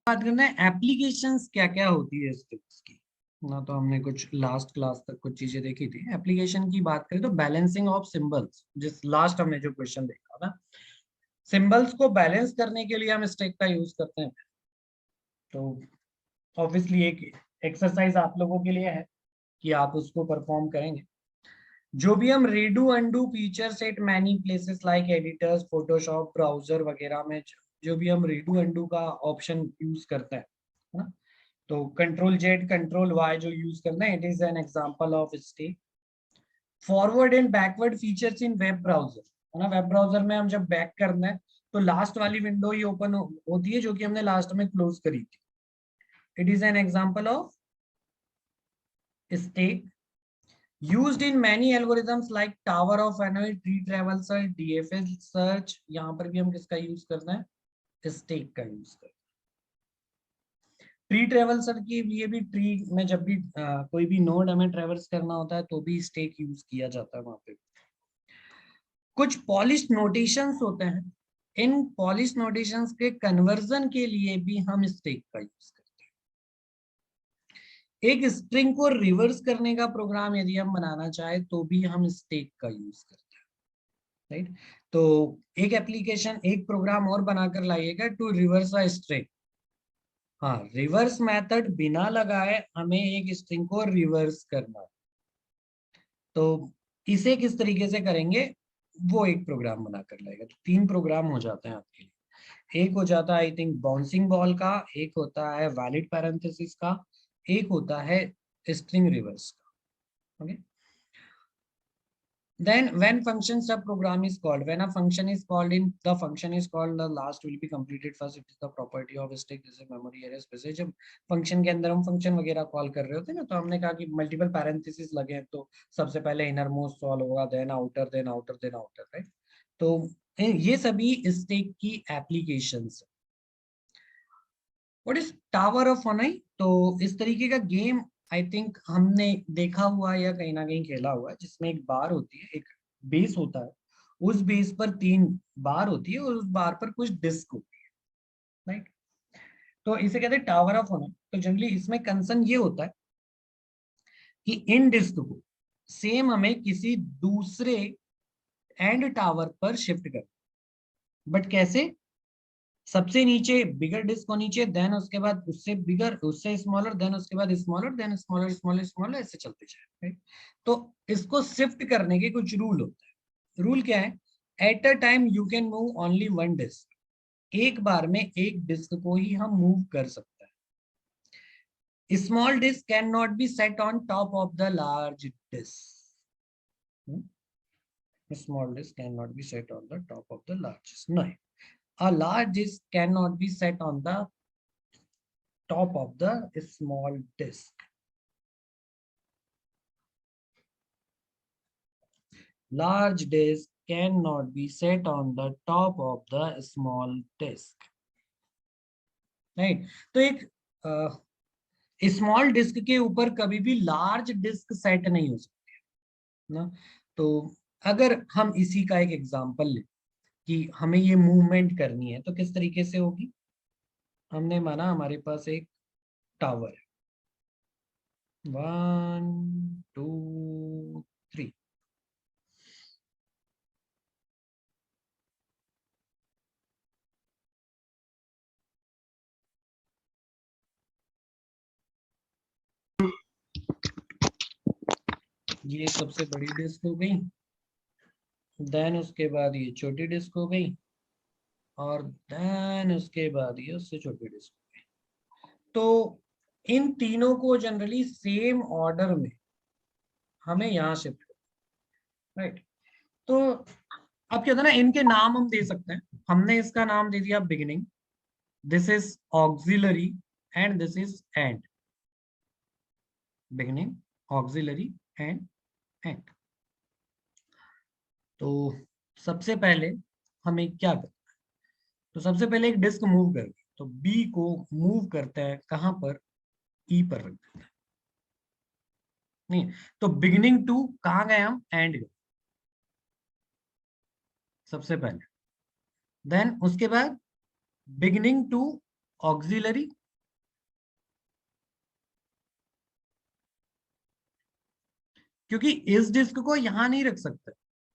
बात करना है एप्लीकेशंस क्या क्या होती है स्टिक्स की ना। तो हमने कुछ लास्ट क्लास तक कुछ चीजें देखी थी। एप्लीकेशन की बात करें तो बैलेंसिंग ऑफ सिंबल्स, जिस लास्ट हमने जो क्वेश्चन देखा ना, सिंबल्स को बैलेंस करने के लिए हम स्टिक का यूज करते हैं। तो ऑब्वियसली एक एक्सरसाइज आप लोगों के लिए है कि आप उसको परफॉर्म करेंगे। जो भी हम redo undo features at many places like editors, Photoshop, browser वगैरह में जो भी हम रीडू अंडू का ऑप्शन यूज करते हैं ना, तो कंट्रोल जेड कंट्रोल वाई जो यूज करना है, it is an example of stack. Forward and backward features in web browser है ना। वेब ब्राउजर में हम जब बैक करना है तो लास्ट वाली विंडो ही ओपन होती है जो कि हमने लास्ट में क्लोज करी थी। It is an example of stack. Used in many algorithms like Tower of Hanoi, Tree Travel Search, DFS Search। यहाँ पर भी हम किसका यूज करना है, स्टेक का यूज करना है। ट्री ट्रेवल सर्च के लिए भी ट्री में जब भी कोई भी नोड हमें ट्रेवल्स करना होता है तो भी स्टेक यूज किया जाता है वहां पे। कुछ पॉलिश नोटेशंस होते हैं, इन पॉलिश नोटेशंस के कन्वर्जन के लिए भी हम स्टेक का यूज करते हैं। एक स्ट्रिंग को रिवर्स करने का प्रोग्राम यदि हम बनाना चाहे तो भी हम स्टेक का यूज करते हैं, राइट। तो एक एप्लीकेशन एक प्रोग्राम और बनाकर लाइएगा टू रिवर्स अ स्ट्रिंग। हाँ, रिवर्स मेथड बिना लगाए हमें एक स्ट्रिंग को रिवर्स करना है। तो इसे किस तरीके से करेंगे वो एक प्रोग्राम बनाकर लाएगा। तो 3 प्रोग्राम हो जाते हैं आपके लिए। एक हो जाता है आई थिंक बाउंसिंग बॉल का, एक होता है वैलिड पैरेंथेसिस का, एक होता है स्ट्रिंग रिवर्स का। Okay. Then when function subprogram is called, when a function is called in the function is called, the last will be completed first. It is the property of stack, जैसे memory array space। जब function के अंदर हम function वगैरह call कर रहे होते हैं ना, तो हमने कहा कि मल्टीपल पैरेंथेसिस लगे हैं तो सबसे पहले इनर मोस्ट सॉल्व होगा, then outer, then outer, then outer, right. तो ये सभी स्टैक की applications. What is tower of Hanoi? तो इस तरीके का गेम आई थिंक हमने देखा हुआ या कहीं ना कहीं खेला हुआ है, जिसमें एक बार होती है, एक बेस होता है, उस बेस पर 3 बार होती है और उस बार पर कुछ डिस्क होती है, राइट। तो इसे कहते हैं टावर ऑफ हनई। तो जनरली इसमें कंसर्न ये होता है कि इन डिस्क को सेम हमें किसी दूसरे एंड टावर पर शिफ्ट कर, बट कैसे? सबसे नीचे बिगर डिस्क होनी चाहिए, देन उसके बाद उससे बिगर, उससे स्मॉलर, देन उसके बाद smaller, then smaller smaller smaller, ऐसे चलते जाए, राइट। तो इसको शिफ्ट करने के कुछ रूल होते हैं। रूल क्या है? At a time you can move only one disc. एक बार में एक डिस्क को ही हम मूव कर सकते हैं। Small disc can not be set on top of the large disc. Small disc can not be set on the top of the large. No, a large disk cannot be set on the top of the small disk. Large disk cannot be set on the top of the small disk. Right? तो एक small disc के ऊपर कभी भी large disc set नहीं हो सकती ना। तो अगर हम इसी का एक एग्जांपल लें कि हमें ये मूवमेंट करनी है तो किस तरीके से होगी। हमने माना हमारे पास एक टावर है, 1 2 3। ये सबसे बड़ी डिस्क हो गई, देन उसके बाद ये छोटी डिस्क हो गई, और देन उसके बाद ये उससे छोटी डिस्क हो गई। तो इन तीनों को जनरली सेम ऑर्डर में हमें यहाँ शिफ्ट करना, राइट। तो अब क्या होता है ना, इनके नाम हम दे सकते हैं। हमने इसका नाम दे दिया beginning, this is auxiliary, and this is and. Beginning, auxiliary, and and. तो सबसे पहले हमें क्या करना है? तो सबसे पहले एक डिस्क मूव कर, तो बी को मूव करते हैं कहां पर, ई पर रख देते हैं। नहीं, तो बिगिनिंग टू कहां गए हम, एंड गए सबसे पहले। देन उसके बाद बिगिनिंग टू ऑक्सिलरी, क्योंकि इस डिस्क को यहां नहीं रख सकते,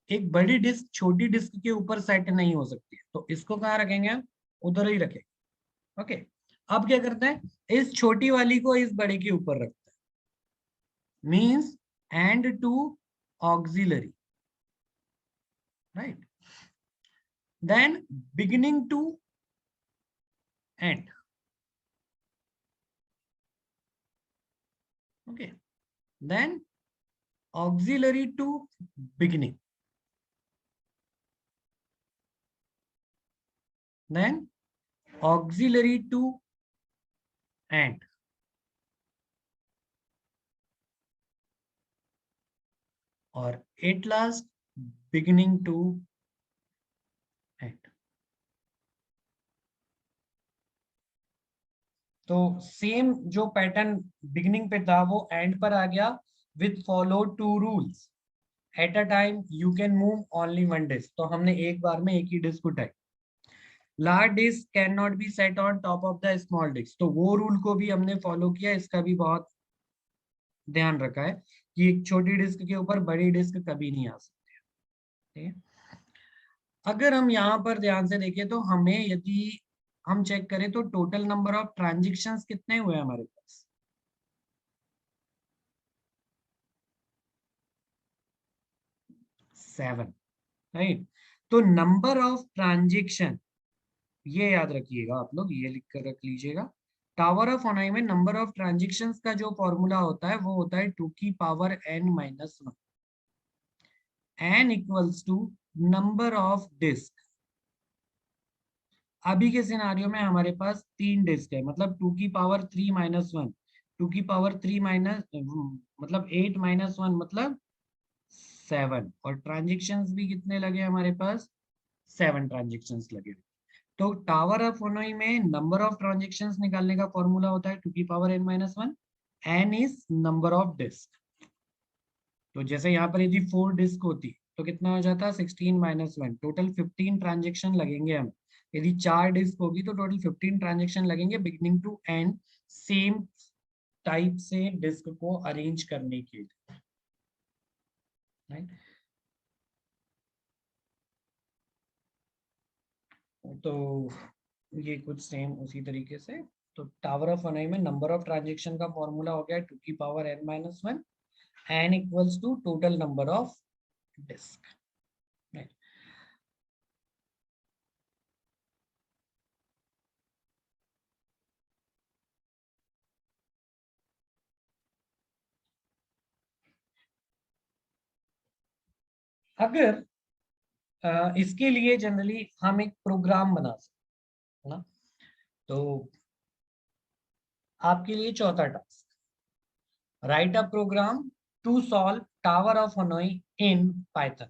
एक बड़ी डिस्क छोटी डिस्क के ऊपर सेट नहीं हो सकती है, तो इसको कहाँ रखेंगे हम, उधर ही रखेंगे। ओके, अब क्या करते हैं, इस छोटी वाली को इस बड़े के ऊपर रखते हैं, means end to auxiliary, right, then beginning to end, okay, then auxiliary to beginning, then auxiliary to end, और at last beginning to end। तो सेम जो पैटर्न बिगिनिंग पे था वो एंड पर आ गया, with follow to rules, at a time you can move only one disc, तो हमने एक बार में एक ही डिस्क उठाई, large disc can not be set on top of the small disc, तो वो रूल को भी हमने फॉलो किया, इसका भी बहुत ध्यान रखा है कि एक छोटी डिस्क के ऊपर बड़ी डिस्क कभी नहीं आ सकती, ठीक है। अगर हम यहाँ पर ध्यान से देखें तो हमें, यदि हम चेक करें तो टोटल नंबर ऑफ ट्रांजेक्शन्स कितने हुए हमारे पास, 7, राइट। तो नंबर ऑफ ट्रांजेक्शन, ये याद रखिएगा आप लोग, ये लिख कर रख लीजिएगा, टावर ऑफ ओनाई में नंबर ऑफ ट्रांजेक्शन्स का जो फॉर्मूला होता है वो होता है 2 की power n-1, n equals to number of disc. अभी के सिनारियो में हमारे पास 3 डिस्क है, मतलब 2 की पावर 3-1, 2 की पावर 3 माइनस मतलब 8-1 मतलब 7, और ट्रांजेक्शन्स भी कितने लगे हमारे पास, 7 ट्रांजेक्शन्स लगे। तो टावर ऑफ ओनोई में नंबर ऑफ ट्रांजेक्शन्स निकालने का फॉर्मूला होता है 2 की power n-1, n is number of disc. तो जैसे यहाँ पर यदि 4 डिस्क होती तो कितना हो जाता, 16-1, टोटल 15 ट्रांजेक्शन लगेंगे हम, यदि 4 डिस्क होगी तो टोटल 15 ट्रांजेक्शन लगेंगे beginning to end, same type से डिस्क को अरेंज करने के लिए, राइट। तो ये कुछ सेम उसी तरीके से, तो टावर ऑफ ओनाई में नंबर ऑफ ट्रांजेक्शन का फॉर्मूला हो गया 2 की power n-1, n equals to total number of disc, right. अगर इसके लिए जनरली हम एक प्रोग्राम बना सकते हैं ना, तो आपके लिए चौथा task, write a program to solve tower of Hanoi in Python.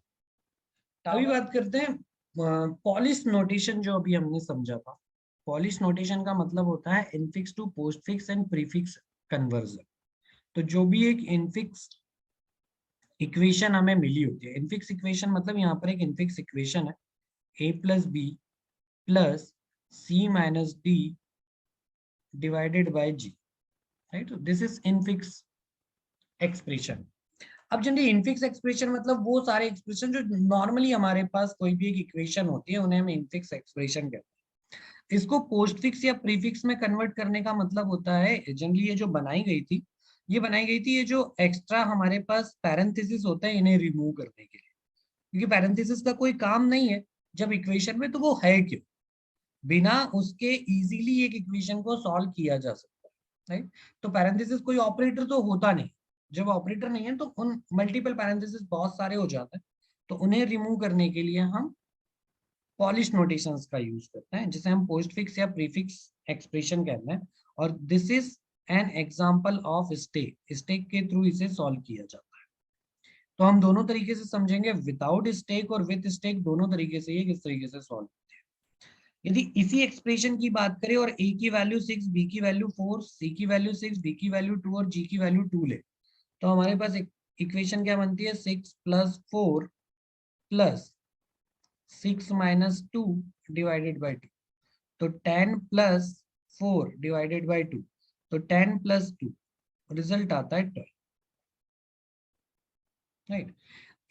अभी बात करते हैं पॉलिश नोटेशन, जो अभी हमने समझा था। पॉलिश नोटेशन का मतलब होता है infix to postfix and prefix conversion. तो जो भी एक इनफिक्स इक्वेशन हमें मिली होती है, इनफिक्स इक्वेशन मतलब यहाँ पर एक इनफिक्स इक्वेशन है, a plus B plus C minus D divided by G, right. This is infix expression. अब जनरली इनफिक्स एक्सप्रेशन मतलब वो सारे एक्सप्रेशन जो नॉर्मली हमारे पास कोई भी एक इक्वेशन होती है उन्हें हम इनफिक्स एक्सप्रेशन कहते हैं। इसको पोस्टफिक्स या प्रीफिक्स में कन्वर्ट करने का मतलब होता है, जनरली ये जो बनाई गई थी, ये बनाई गई थी, ये जो एक्स्ट्रा हमारे पास पैरेंथेसिस होता है इन्हें रिमूव करने के लिए, क्योंकि पैरेंथेसिस का कोई काम नहीं है जब इक्वेशन में, तो वो है क्यों, बिना उसके इजीली एक इक्वेशन को सॉल्व किया जा सकता है, राइट। तो पैरेंथेसिस कोई ऑपरेटर तो होता नहीं, जब ऑपरेटर नहीं है तो उन मल्टीपल पैरेंथेसिस बहुत सारे हो जाते हैं, तो उन्हें रिमूव करने के लिए हम पॉलिश नोटेशंस का यूज करते हैं, जिसे हम पोस्टफिक्स या प्रीफिक्स एक्सप्रेशन कहते हैं, और this is an example of stack, stack के थ्रू इसे सॉल्व किया जाता है। तो हम दोनों तरीके से समझेंगे, विदाउट स्टेक और विद स्टेक, दोनों तरीके से ये किस तरीके से सॉल्व। यदि इसी एक्सप्रेशन की बात करें और a की वैल्यू 6, b की वैल्यू 4, c की वैल्यू 6, d की वैल्यू 2 और g की वैल्यू 2 ले, तो हमारे पास इक्वेशन क्या बनती है, 6 plus 4 plus 6 minus 2 divided by 2, तो 10 प्लस 4 डिवाइडेड बाई 2, तो 10 प्लस 2, रिजल्ट आता है 12, राइट।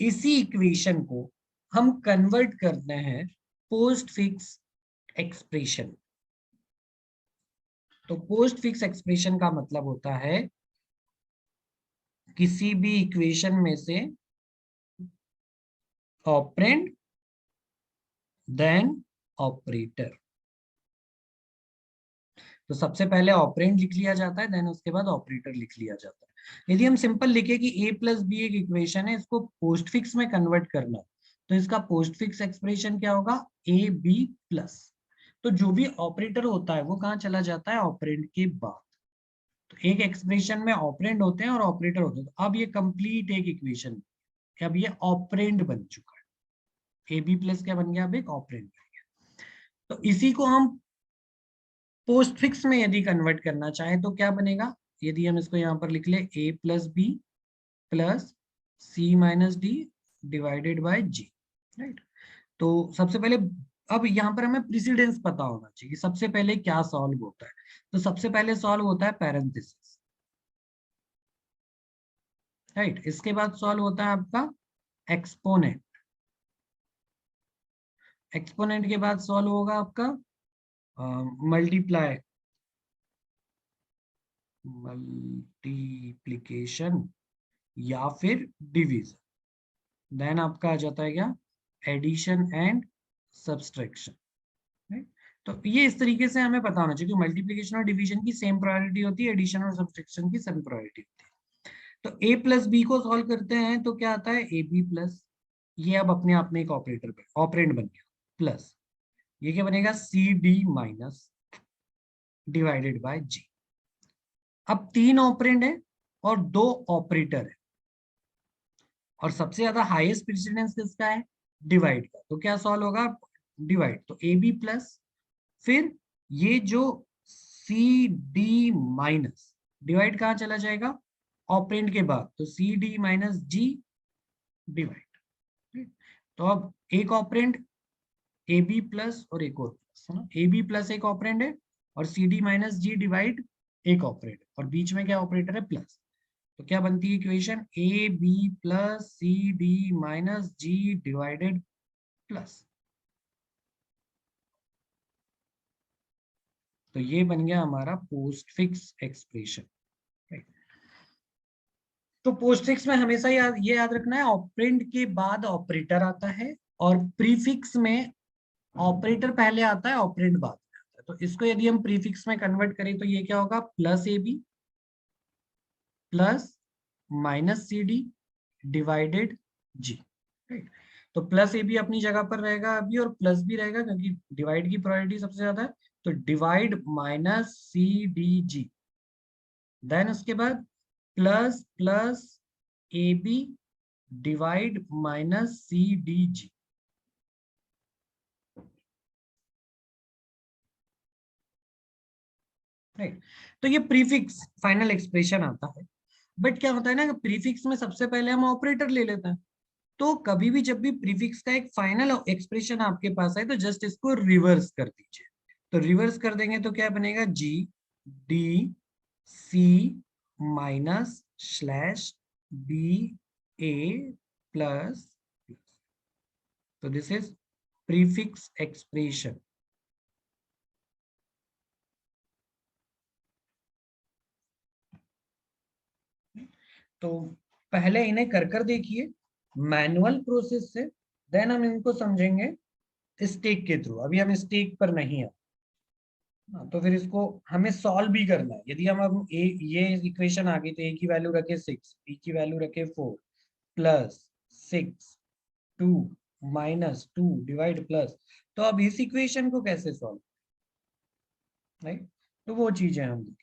इसी इक्वेशन को हम कन्वर्ट करते हैं पोस्ट फिक्स एक्सप्रेशन। तो पोस्ट फिक्स एक्सप्रेशन का मतलब होता है किसी भी इक्वेशन में से ऑपरेंड देन ऑपरेटर। तो सबसे पहले ऑपरेंड लिख लिया जाता है, देन उसके बाद ऑपरेटर लिख लिया जाता है। यदि हम सिंपल लिखे कि a प्लस बी एक इक्वेशन है, इसको पोस्ट फिक्स में कन्वर्ट करना, तो इसका पोस्ट फिक्स एक्सप्रेशन क्या होगा, ए बी प्लस। तो जो भी ऑपरेटर होता है वो कहाँ चला जाता है, ऑपरेंड के बाद। तो एक एक्सप्रेशन में ऑपरेंड होते हैं और ऑपरेटर होते हैं। तो अब ये कंप्लीट एक इक्वेशन, अब ये ऑपरेंड बन चुका है, ए बी प्लस क्या बन गया, अब एक ऑपरेंड बन गया। तो इसी को हम पोस्ट फिक्स में यदि कन्वर्ट करना चाहे तो क्या बनेगा, यदि हम इसको यहाँ पर लिख ले a plus B plus C minus D divided by G, right. तो सबसे पहले अब यहाँ पर हमें प्रेसिडेंस पता होना चाहिए, सबसे पहले क्या सॉल्व होता है। तो सबसे पहले सॉल्व होता है पैरेंथेसिस, राइट। इसके बाद सॉल्व होता है आपका एक्सपोनेंट, एक्सपोनेंट के बाद सॉल्व होगा आपका मल्टीप्लाई, मल्टीप्लीकेशन या फिर डिवीजन, देन आपका आ जाता है क्या, एडिशन एंड सब्सट्रैक्शन, राइट। तो ये इस तरीके से हमें पता होना चाहिए कि मल्टीप्लिकेशन और डिवीजन की सेम प्रायोरिटी होती है, एडिशन और सब्सट्रैक्शन की सेम प्रायोरिटी होती है। तो a प्लस बी को सॉल्व करते हैं तो क्या आता है, ए बी प्लस, ये अब अपने आप में एक ऑपरेटर पे ऑपरेंड बन गया, प्लस ये क्या बनेगा, C D minus divided by G. अब 3 ऑपरेंड है और 2 ऑपरेटर है, और सबसे ज्यादा हाईएस्ट प्रेसिडेंस किसका है, डिवाइड का। तो क्या सॉल्व होगा, डिवाइड, तो ए बी प्लस, फिर ये जो सी डी माइनस, डिवाइड कहाँ चला जाएगा, ऑपरेंड के बाद, तो सी डी माइनस जी डिवाइड। तो अब एक ऑपरेंड ए बी प्लस और एक और प्लस है ना, ए बी प्लस एक ऑपरेंड है और सी डी माइनस जी डिवाइड एक ऑपरेंड, और बीच में क्या ऑपरेटर है, प्लस। तो क्या बनती है equation, A B plus C D minus G divided plus. तो ये बन गया हमारा पोस्ट फिक्स एक्सप्रेशन, राइट। तो पोस्ट फिक्स में हमेशा ये याद रखना है, ऑपरेंड के बाद ऑपरेटर आता है, और प्रीफिक्स में ऑपरेटर पहले आता है, ऑपरेंड बाद में आता है। तो इसको यदि हम प्रीफिक्स में कन्वर्ट करें तो ये क्या होगा, plus A B plus minus C D divided G, right. तो प्लस ए बी अपनी जगह पर रहेगा अभी, और प्लस भी रहेगा क्योंकि डिवाइड की प्रायोरिटी सबसे ज्यादा है। तो divide minus C D G, then उसके बाद plus plus A B divide minus C D G, right. तो ये प्रीफिक्स फाइनल एक्सप्रेशन आता है। बट क्या होता है ना कि प्रीफिक्स में सबसे पहले हम ऑपरेटर ले लेते हैं। तो कभी भी जब भी प्रीफिक्स का एक फाइनल एक्सप्रेशन आपके पास है तो जस्ट इसको रिवर्स कर दीजिए। तो रिवर्स कर देंगे तो क्या बनेगा, G D C minus slash B A plus, तो दिस इज प्रीफिक्स एक्सप्रेशन। तो पहले इन्हें कर देखिए मैनुअल प्रोसेस से, देन हम इनको समझेंगे स्टेक के थ्रू। अभी हम स्टेक पर नहीं है। तो फिर इसको हमें सॉल्व भी करना है। यदि हम अब ये इक्वेशन आ गई तो ए की वैल्यू रखे 6, बी की वैल्यू रखे 4, प्लस 6 2 माइनस 2 डिवाइड प्लस, तो अब इस इक्वेशन को कैसे सॉल्व, राइट। तो वो चीजें हम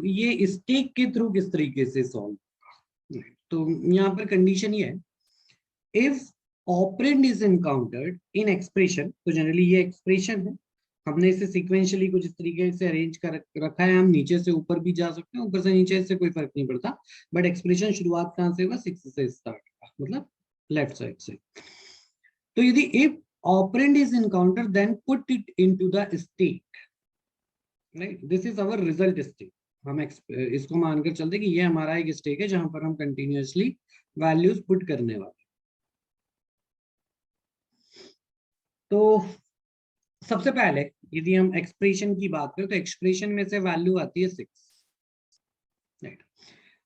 ये स्टेक के थ्रू किस तरीके से सॉल्व। तो यहाँ पर कंडीशन ये है, if operand is encountered in expression, तो जनरली ये एक्सप्रेशन है, हमने इसे सिक्वेंशियली कुछ इस तरीके से अरेंज कर रखा है। हम नीचे से ऊपर भी जा सकते हैं, ऊपर से नीचे से कोई फर्क नहीं पड़ता, बट एक्सप्रेशन शुरुआत कहाँ से होगा, 6 से स्टार्ट होगा, मतलब लेफ्ट साइड से। तो यदि if operand is encounter then put it into the stack, right, this is our result stack. हम इसको मानकर चलते कि ये हमारा एक स्टेक है जहां पर हम कंटिन्यूअसली वैल्यूज पुट करने वाले। तो सबसे पहले यदि हम एक्सप्रेशन की बात करें तो एक्सप्रेशन में से वैल्यू आती है 6, राइट।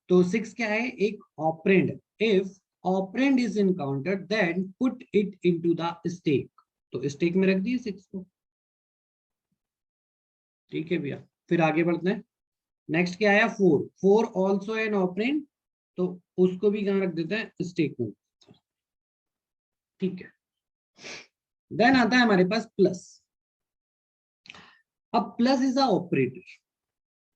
तो 6 क्या है, एक operand. If operand is encountered then put it into the stack, तो स्टेक में रख दिए 6 को, ठीक है भैया। फिर आगे बढ़ते हैं, नेक्स्ट क्या आया 4, 4 ऑल्सो एन ऑपरेंड, तो उसको भी कहां रख देते हैं, स्टेक में, ठीक है। देन आता है हमारे पास प्लस। अब plus is a operator,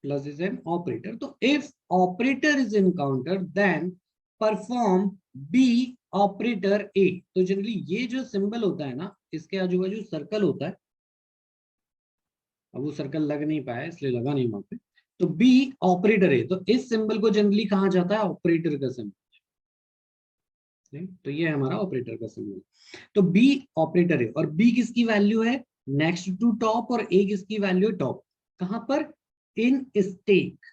plus is an operator, तो if operator is encounter then perform B operator A. तो जनरली ये जो सिंबल होता है ना, इसके आजू बाजू सर्कल होता है, अब वो सर्कल लग नहीं पाया इसलिए लगा नहीं वहां पे। तो बी ऑपरेटर है, तो इस सिंबल को जनरली कहा जाता है ऑपरेटर का सिंबल, तो ये हमारा ऑपरेटर का सिंबल। तो बी ऑपरेटर है और बी किसकी वैल्यू है, नेक्स्ट टू टॉप, और ए किसकी वैल्यू है, टॉप। कहां पर, इन स्टेक।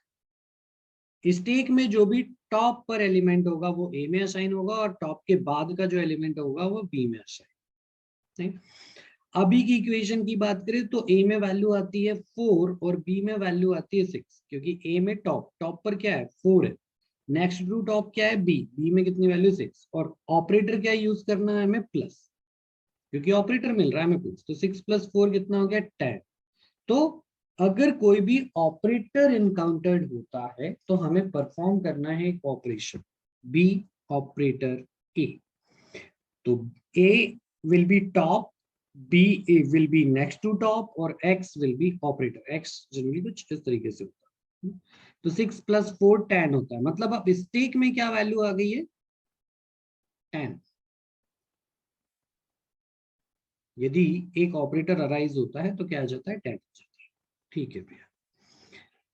स्टेक में जो भी टॉप पर एलिमेंट होगा वो ए में असाइन होगा, और टॉप के बाद का जो एलिमेंट होगा वो बी में असाइन। अभी की इक्वेशन की बात करें तो ए में वैल्यू आती है 4 और बी में वैल्यू आती है 6, क्योंकि ए में टॉप, टॉप पर क्या है 4 है, नेक्स्ट टू टॉप क्या है बी, बी में कितनी वैल्यू 6, और ऑपरेटर क्या यूज करना है हमें, प्लस, क्योंकि ऑपरेटर मिल रहा है हमें प्लस। तो 6 + 4 कितना हो गया 10। तो अगर कोई भी ऑपरेटर इनकाउंटर्ड होता है तो हमें परफॉर्म करना है एक ऑपरेशन, बी ऑपरेटर ए। तो A will be top, B will be next to top, और X will be operator. X generally कुछ इस तरीके से होता है। तो 6 + 4 10 होता है, मतलब अब स्टेक में क्या वैल्यू आ गई है 10। यदि एक ऑपरेटर अराइज होता है तो क्या आ जाता है 10 हो जाता है, ठीक है भैया।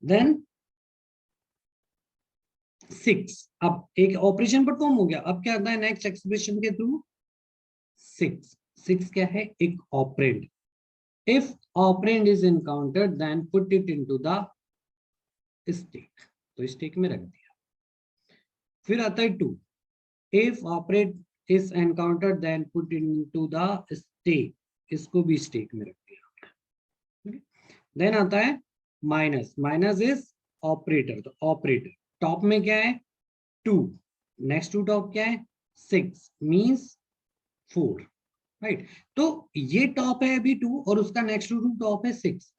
देन 6, अब एक ऑपरेशन परफॉर्म हो गया, अब क्या आता है नेक्स्ट एक्सप्रेशन के थ्रू 6, 6 क्या है, एक operand. If operand is encountered then put it into the stack, तो स्टेक में रख दिया। फिर आता है 2, if operate is encountered then put into the stack, इसको भी स्टेक में रख दिया। देन आता है माइनस, माइनस इज ऑपरेटर, तो ऑपरेटर टॉप में क्या है 2, नेक्स्ट टू टॉप क्या है 6 मींस 4, राइट। तो ये टॉप है अभी 2 और उसका नेक्स्ट टू टॉप है 6,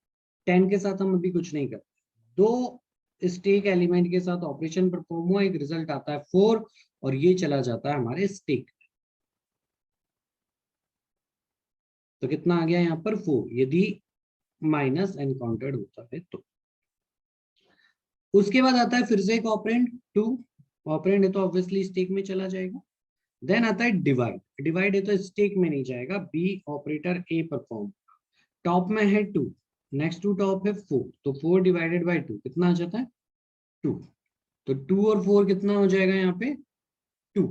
10 के साथ हम अभी कुछ नहीं करते, दो स्टेक एलिमेंट के साथ ऑपरेशन परफॉर्म हुआ, एक रिजल्ट आता है 4 और ये चला जाता है हमारे स्टेक। तो कितना आ गया यहाँ पर 4, यदि माइनस एनकाउंटर्ड होता है तो। उसके बाद आता है फिर से एक ऑपरेंड 2, ऑपरेंड है तो ऑब्वियसली स्टेक में चला जाएगा। देन आता है डिवाइड, डिवाइड है तो स्टेक में नहीं जाएगा, बी ऑपरेटर ए परफॉर्म। टॉप में है 2, नेक्स्ट टू टॉप है 4, तो 4 डिवाइडेड बाय 2 कितना आ जाता है 2, तो 2 और 4 कितना हो जाएगा यहाँ पे 2।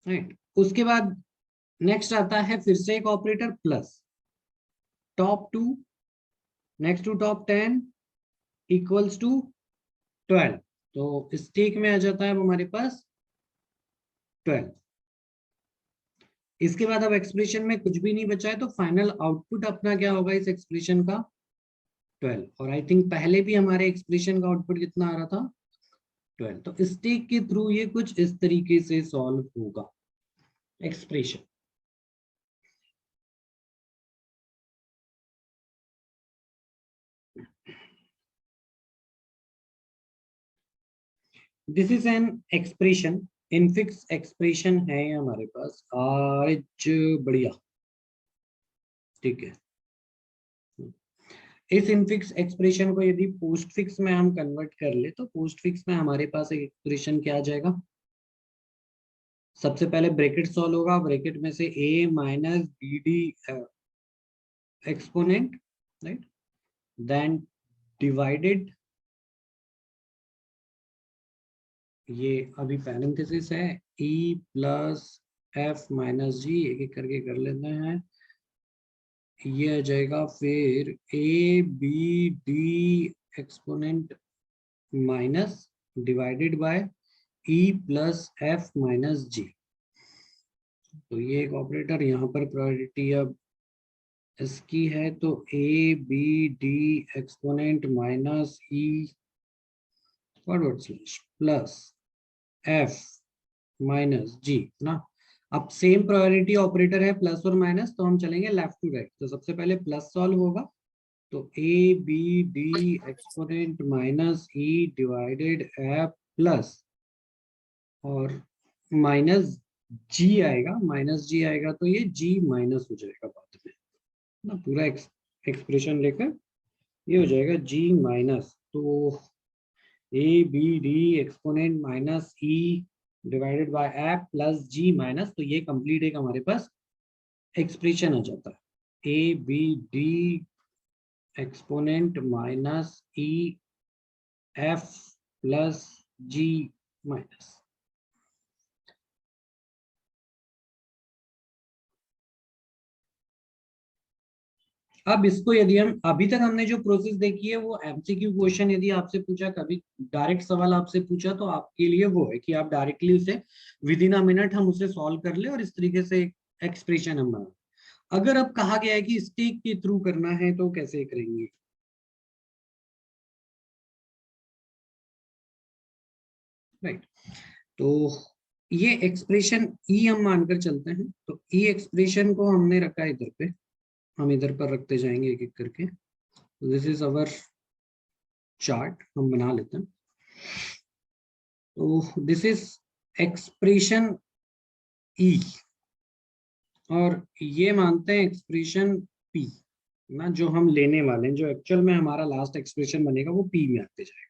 राइट, उसके बाद नेक्स्ट आता है फिर से एक operator plus, top 2 next to top 10 equals to 12, तो स्टेक में आ जाता है हमारे पास 12। इसके बाद अब एक्सप्रेशन में कुछ भी नहीं बचा है, तो फाइनल आउटपुट अपना क्या होगा इस एक्सप्रेशन का 12। और आई थिंक पहले भी हमारे एक्सप्रेशन का आउटपुट कितना आ रहा था 12। तो स्टेक के थ्रू ये कुछ इस तरीके से सॉल्व होगा expression. This is an expression, infix expression है हमारे पास आज, बढ़िया, ठीक है। इस इनफिक्स एक्सप्रेशन को यदि पोस्ट फिक्स में हम कन्वर्ट कर ले तो पोस्ट फिक्स में हमारे पास एक एक्सप्रेशन क्या आ जाएगा, सबसे पहले ब्रैकेट सॉल्व होगा, ब्रैकेट में से a minus B D exponent, right, then divided ये अभी पैरेंथेसिस है, E plus F minus G, एक एक करके कर लेते हैं। ये आ जाएगा फिर A B D exponent minus divided by E plus F minus G. तो ये एक ऑपरेटर, यहाँ पर प्रायोरिटी अब इसकी है, तो A B D exponent minus E forward slash plus F minus G ना। अब सेम प्रायोरिटी ऑपरेटर है प्लस और माइनस, तो हम चलेंगे लेफ्ट टू राइट। तो सबसे पहले प्लस सॉल्व होगा, तो A B D exponent minus E divided F plus और माइनस जी आएगा, माइनस जी आएगा तो ये जी माइनस हो जाएगा बाद में ना, पूरा एक्सप्रेशन लेकर ये हो जाएगा जी माइनस। तो A B D exponent minus E divided by F plus G minus, तो ये कंप्लीट एक हमारे पास एक्सप्रेशन आ जाता है। A B D exponent minus E F plus G minus. अब इसको यदि हम अभी तक हमने जो प्रोसेस देखी है वो एमसीक्यू क्वेश्चन यदि आपसे पूछा, कभी डायरेक्ट सवाल आपसे पूछा, तो आपके लिए वो है कि आप डायरेक्टली उसे विद इन अ मिनट हम उसे सॉल्व कर ले और इस तरीके से एक्सप्रेशन हम बना। अगर अब कहा गया है कि स्टेक के थ्रू करना है तो कैसे करेंगे? राइट, तो ये एक्सप्रेशन ई हम मानकर चलते हैं, तो ई एक्सप्रेशन को हमने रखा इधर पे, हम इधर पर रखते जाएंगे एक एक करके। दिस इज अवर चार्ट, हम बना लेते हैं। तो दिस इज एक्सप्रेशन ई और ये मानते हैं एक्सप्रेशन पी ना, जो हम लेने वाले हैं, जो एक्चुअल में हमारा लास्ट एक्सप्रेशन बनेगा वो पी में आते जाएगा।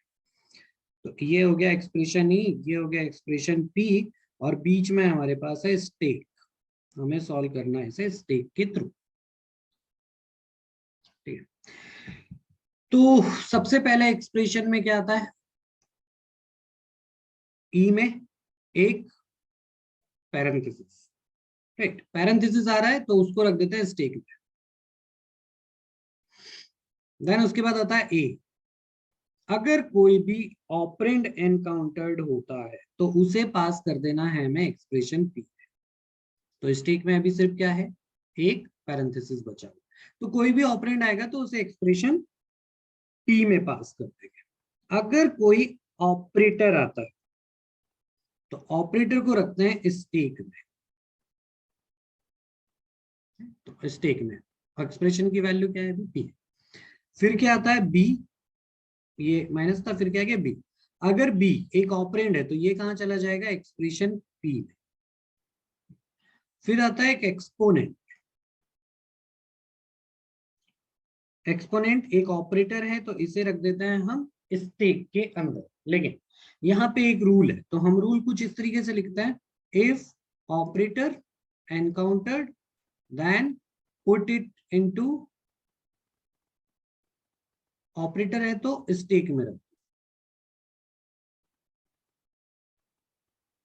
तो ये हो गया एक्सप्रेशन ई, ये हो गया एक्सप्रेशन पी, और बीच में हमारे पास है स्टेक। हमें सॉल्व करना है इसे स्टेक के थ्रू। ठीक है, तो सबसे पहले एक्सप्रेशन में क्या आता है? ई में एक पैरेंथेसिस, राइट, पैरेंथेसिस आ रहा है तो उसको रख देते हैं स्टेक में। देन उसके बाद आता है ए, अगर कोई भी ऑपरेंड एनकाउंटर्ड होता है तो उसे पास कर देना है हमें एक्सप्रेशन पी। तो स्टेक में अभी सिर्फ क्या है? एक पैरेंथेसिस बचा हुआ, तो कोई भी ऑपरेंड आएगा तो उसे एक्सप्रेशन पी में पास कर देंगे। अगर कोई ऑपरेटर आता है तो ऑपरेटर को रखते हैं स्टेक में, तो स्टेक में एक्सप्रेशन की वैल्यू क्या है? पी। फिर क्या आता है? बी, ये माइनस था, फिर क्या गया? बी। अगर बी एक ऑपरेंड है तो ये कहां चला जाएगा? एक्सप्रेशन पी में। फिर आता है एक एक्सपोनेंट, एक्सपोनेंट एक ऑपरेटर है तो इसे रख देते हैं हम स्टेक के अंदर। लेकिन यहाँ पे एक रूल है, तो हम रूल कुछ इस तरीके से लिखते हैं, if operator encountered then put it into, operator है तो स्टेक में रख,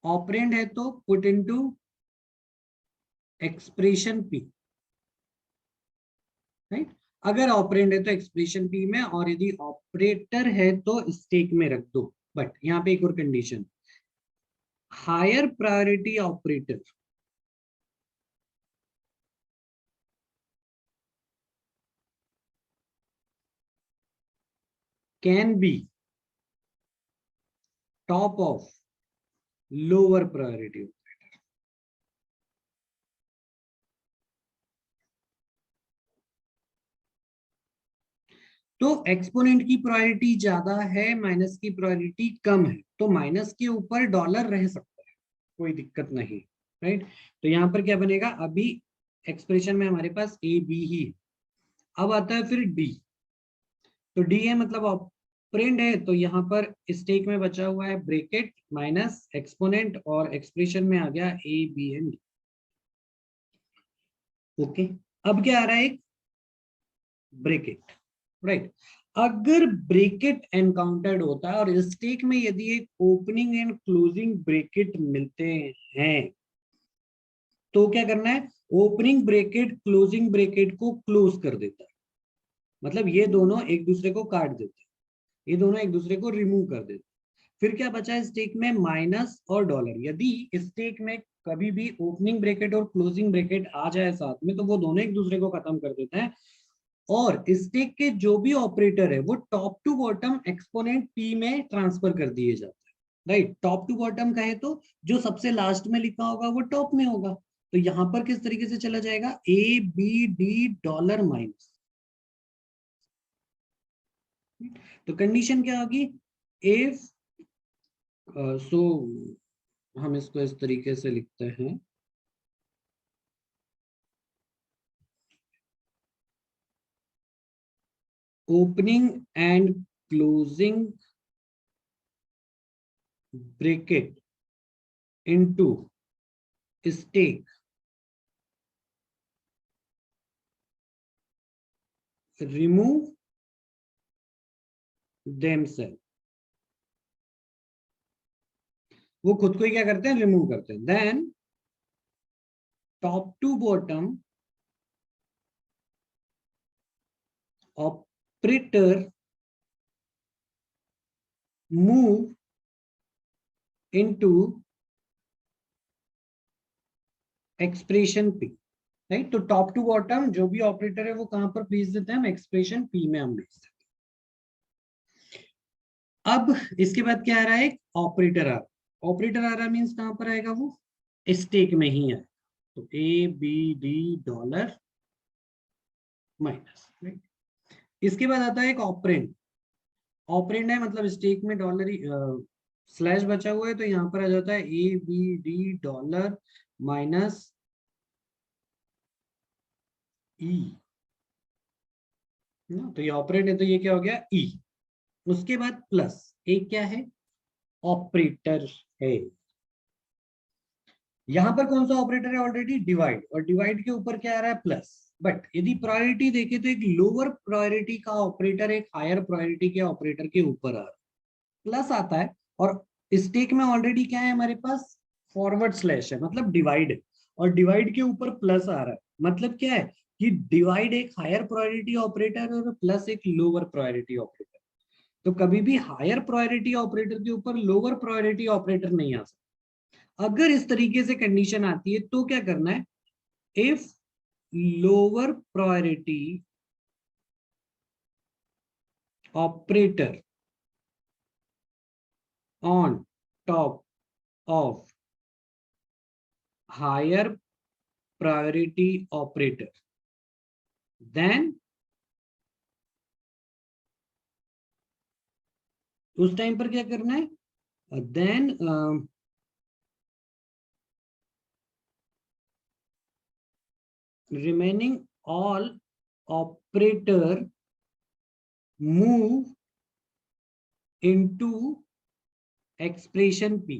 ऑपरेंड है तो put into expression P, right. अगर ऑपरेंड है तो एक्सप्रेशन पी में, और यदि ऑपरेटर है तो स्टेक में रख दो। बट यहाँ पे एक और condition, higher priority operator can be top of lower priority operator. तो एक्सपोनेंट की प्रायोरिटी ज्यादा है, माइनस की प्रायोरिटी कम है, तो माइनस के ऊपर डॉलर रह सकता है, कोई दिक्कत नहीं, राइट। तो यहाँ पर क्या बनेगा? अभी एक्सप्रेशन में हमारे पास ए बी ही है। अब आता है फिर डी, तो डी है मतलब ऑपरेंड है, तो यहाँ पर स्टेक में बचा हुआ है ब्रैकेट माइनस एक्सपोनेंट, और एक्सप्रेशन में आ गया A B and D. Okay, अब क्या आ रहा है? एक ब्रैकेट, राइट। अगर ब्रेकेट एनकाउंटर्ड होता है और स्टेक में यदि एक ओपनिंग एंड क्लोजिंग ब्रेकेट मिलते हैं तो क्या करना है, ओपनिंग ब्रेकेट क्लोजिंग ब्रेकेट को क्लोज कर देता है, मतलब ये दोनों एक दूसरे को काट देते हैं, ये दोनों एक दूसरे को रिमूव कर देते हैं। फिर क्या बचा है स्टेक में, माइनस और डॉलर। यदि स्टेक में कभी भी ओपनिंग ब्रेकेट और क्लोजिंग ब्रेकेट आ जाए साथ में तो वो दोनों एक दूसरे को खत्म कर देते हैं, और स्टेक के जो भी ऑपरेटर है वो top to bottom exponent P में ट्रांसफर कर दिए जाते हैं, राइट। टॉप टू बॉटम कहे तो जो सबसे लास्ट में लिखा होगा वो टॉप में होगा, तो यहां पर किस तरीके से चला जाएगा, A B D dollar minus. तो कंडीशन क्या होगी, इफ सो हम इसको इस तरीके से लिखते हैं, opening and closing bracket into stack remove themselves, वो खुद को ही क्या करते हैं, रिमूव करते हैं। Then top to bottom operator move into expression P, right. तो टॉप टू बॉटम जो भी ऑपरेटर है वो कहां पर भेज देते हैं, हम एक्सप्रेशन पी में हम भेज देते हैं। अब इसके बाद क्या आ रहा है, ऑपरेटर आ रहा, ऑपरेटर आ रहा मीन्स कहां पर आएगा, वो स्टेक में ही है, तो A B D dollar minus, right. इसके बाद आता है एक ऑपरेंड, ऑपरेंड है मतलब स्टेक में डॉलर स्लैश बचा हुआ है तो यहाँ पर आ जाता है A B D dollar minus E, तो ये ऑपरेंड है तो ये क्या हो गया ई। उसके बाद प्लस, एक क्या है, ऑपरेटर है, यहां पर कौन सा ऑपरेटर है, ऑलरेडी डिवाइड, और डिवाइड के ऊपर क्या आ रहा है, प्लस। बट यदि प्रायोरिटी देखे तो एक लोअर प्रायोरिटी का ऑपरेटर एक हायर प्रायोरिटी के ऑपरेटर के ऊपर आ रहा है, प्लस आता है। और स्टेक में ऑलरेडी क्या है हमारे पास, फॉरवर्ड स्लैश है मतलब डिवाइड है, और डिवाइड के ऊपर प्लस आ रहा है, मतलब क्या है कि डिवाइड एक हायर प्रायोरिटी ऑपरेटर और प्लस एक लोअर प्रायोरिटी ऑपरेटर। तो कभी भी हायर प्रायोरिटी ऑपरेटर के ऊपर लोअर प्रायोरिटी ऑपरेटर नहीं आ सकता। अगर इस तरीके से कंडीशन आती है तो क्या करना है, if lower priority operator on top of higher priority operator, then उस टाइम पर क्या करना है, then remaining all operator move into expression p,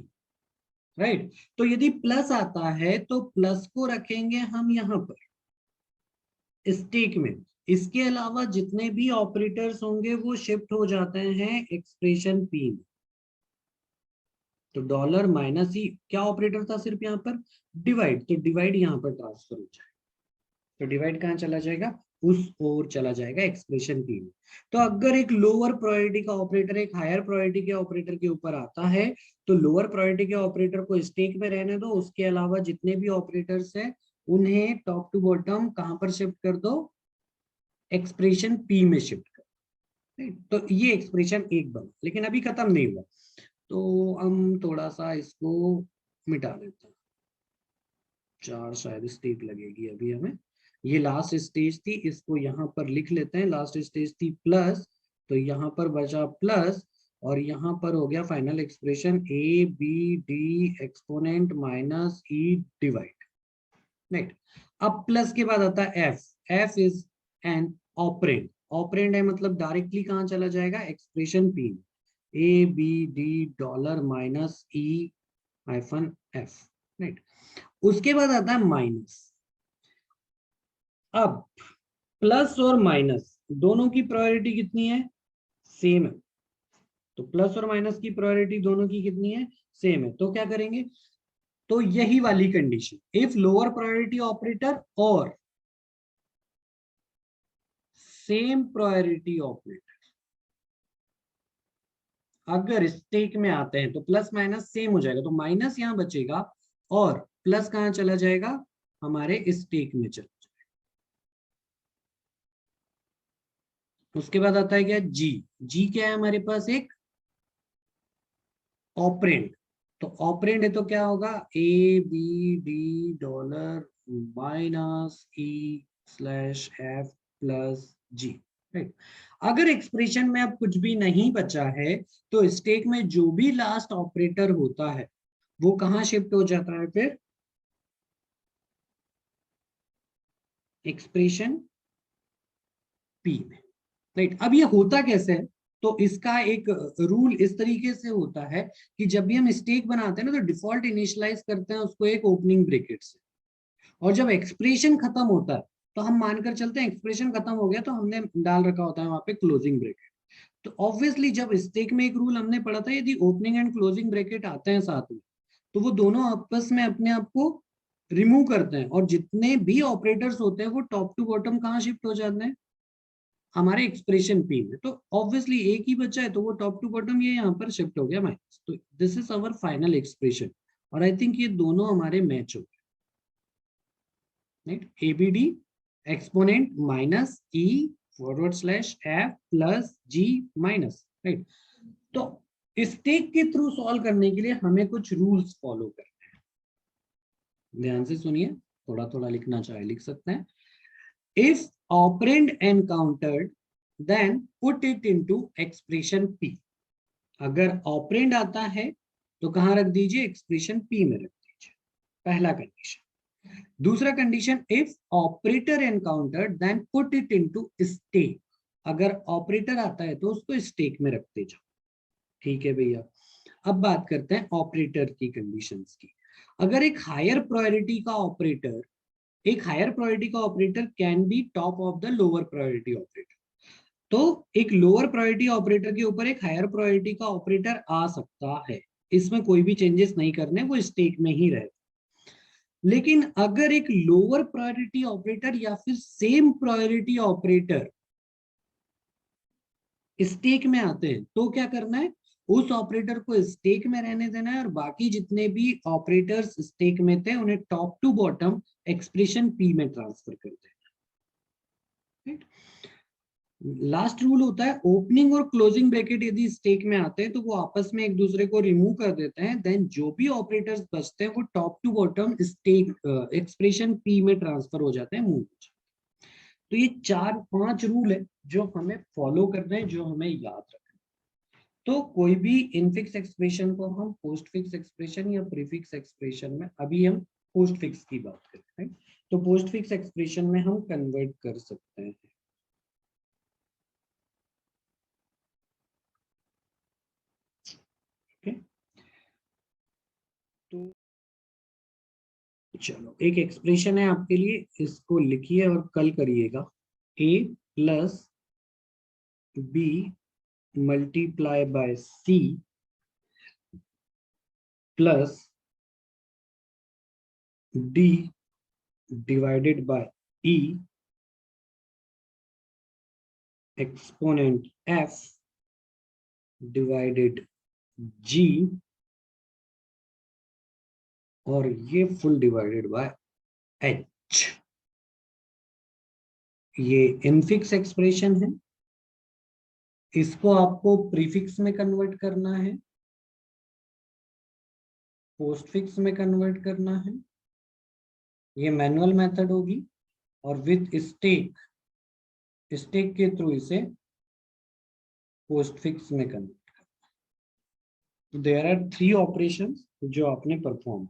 right. तो यदि प्लस आता है तो प्लस को रखेंगे हम यहां पर स्टेक में, इसके अलावा जितने भी ऑपरेटर्स होंगे वो शिफ्ट हो जाते हैं एक्सप्रेशन पी में। तो डॉलर माइनस ही क्या ऑपरेटर था सिर्फ यहाँ पर, डिवाइड, तो डिवाइड यहाँ पर ट्रांसफर हो जाएगा, तो डिवाइड कहाँ चला जाएगा, उस ओर चला जाएगा एक्सप्रेशन पी में। तो अगर एक लोअर प्रायोरिटी का ऑपरेटर एक हायर प्रायोरिटी के ऑपरेटर के ऊपर आता है तो लोअर प्रायोरिटी के ऑपरेटर को स्टेक में रहने दो, उसके अलावा जितने भी ऑपरेटर्स हैं उन्हें टॉप टू बॉटम कहां पर शिफ्ट कर दो, एक्सप्रेशन पी में शिफ्ट कर। तो ये एक्सप्रेशन एक बना, लेकिन अभी खत्म नहीं हुआ, तो हम थोड़ा सा इसको मिटा देते हैं, 4 शायद स्टेज लगेगी अभी हमें। ये लास्ट स्टेज थी, इसको यहाँ पर लिख लेते हैं, लास्ट स्टेज थी प्लस, तो यहाँ पर बचा प्लस, और यहाँ पर हो गया final expression A B D exponent minus E divide, right. अब प्लस के बाद आता है F, F is an operand, operand है मतलब डायरेक्टली कहाँ चला जाएगा, expression P, A B D dollar minus E hyphen F, right. उसके बाद आता है माइनस। अब प्लस और माइनस दोनों की प्रायोरिटी कितनी है, सेम है, तो प्लस और माइनस की प्रायोरिटी दोनों की कितनी है, सेम है। तो क्या करेंगे, तो यही वाली condition, if lower priority operator और सेम प्रायोरिटी ऑपरेटर अगर स्टेक में आते हैं तो प्लस माइनस सेम हो जाएगा, तो माइनस यहां बचेगा और प्लस कहां चला जाएगा, हमारे स्टेक में चला जाएगा। उसके बाद आता है क्या, जी। जी क्या है हमारे पास, एक ऑपरेंड। तो ऑपरेंड है तो क्या होगा, A B D dollar minus E slash F plus G, right. अगर एक्सप्रेशन में अब कुछ भी नहीं बचा है तो स्टेक में जो भी लास्ट ऑपरेटर होता है वो कहां शिफ्ट हो जाता है, फिर एक्सप्रेशन पी में, राइट। अब ये होता कैसे है, तो इसका एक रूल इस तरीके से होता है कि जब भी हम स्टेक बनाते हैं ना तो डिफॉल्ट इनिशियलाइज करते हैं उसको एक ओपनिंग ब्रैकेट से, और जब एक्सप्रेशन खत्म होता है तो हम मानकर चलते हैं एक्सप्रेशन खत्म हो गया तो हमने डाल रखा होता है वहां पे क्लोजिंग ब्रैकेट। तो ऑब्वियसली जब स्टेक में एक रूल हमने पढ़ा था, यदि ओपनिंग एंड क्लोजिंग ब्रैकेट आते हैं साथ में तो वो दोनों आपस में अपने आप को रिमूव करते हैं, और जितने भी ऑपरेटर्स होते हैं वो टॉप टू बॉटम कहाँ शिफ्ट हो जाते हैं, हमारे एक्सप्रेशन पी में। तो ऑब्वियसली एक ही बचा है तो वो टॉप टू बॉटम ये यहाँ पर शिफ्ट हो गया माइनस, तो this is our final expression. और आई थिंक ये दोनों हमारे मैच हो गए, right. ABD exponent minus E forward slash F plus G minus, right. तो स्टेक के थ्रू सॉल्व करने के लिए हमें कुछ रूल्स फॉलो करने हैं, ध्यान से सुनिए, थोड़ा थोड़ा लिखना चाहे लिख सकते हैं। If operand encountered, then put it into expression P. अगर ऑपरेंड आता है तो कहां रख दीजिए, एक्सप्रेशन P में रख दीजिए, पहला कंडीशन। दूसरा condition, if operator encountered then put it into stack. अगर ऑपरेटर आता है तो उसको स्टेक में रखते जाओ, ठीक है भैया। अब बात करते हैं ऑपरेटर की कंडीशंस की। अगर एक हायर प्रायोरिटी का ऑपरेटर, एक हायर प्रायोरिटी का operator can be top of the lower priority operator, तो एक लोअर प्रायोरिटी ऑपरेटर के ऊपर एक हायर प्रायोरिटी का ऑपरेटर आ सकता है, इसमें कोई भी चेंजेस नहीं करने, वो स्टेक में ही रहे। लेकिन अगर एक लोअर प्रायोरिटी ऑपरेटर या फिर सेम प्रायोरिटी ऑपरेटर स्टेक में आते हैं तो क्या करना है, उस ऑपरेटर को स्टेक में रहने देना है और बाकी जितने भी ऑपरेटर्स स्टेक में थे उन्हें top to bottom expression P में ट्रांसफर कर देना। लास्ट रूल होता है, ओपनिंग और क्लोजिंग ब्रैकेट यदि स्टेक में आते हैं तो वो आपस में एक दूसरे को रिमूव कर देते हैं, देन जो भी ऑपरेटर्स बचते हैं वो top to bottom stack expression P में ट्रांसफर हो जाते हैं, मूव हो जाते हैं। तो ये 4-5 रूल है जो हमें फॉलो करने हैं, जो हमें याद रखना है। तो कोई भी इनफिक्स एक्सप्रेशन को हम पोस्ट फिक्स एक्सप्रेशन या प्रीफिक्स एक्सप्रेशन में, अभी हम पोस्ट फिक्स की बात करते हैं, तो पोस्ट फिक्स एक्सप्रेशन में हम कन्वर्ट कर सकते हैं। तो चलो एक एक्सप्रेशन है आपके लिए, इसको लिखिए और कल करिएगा। a plus B multiply by C plus D divided by E exponent F divided by, G ये फुल डिवाइडेड बाय एच। ये इनफिक्स एक्सप्रेशन है, इसको आपको प्रीफिक्स में कन्वर्ट करना है, पोस्टफिक्स में कन्वर्ट करना है, ये मैनुअल मेथड होगी, और विथ स्टेक, स्टेक के थ्रू इसे पोस्टफिक्स में कन्वर्ट करना है। देयर आर 3 ऑपरेशंस जो आपने परफॉर्म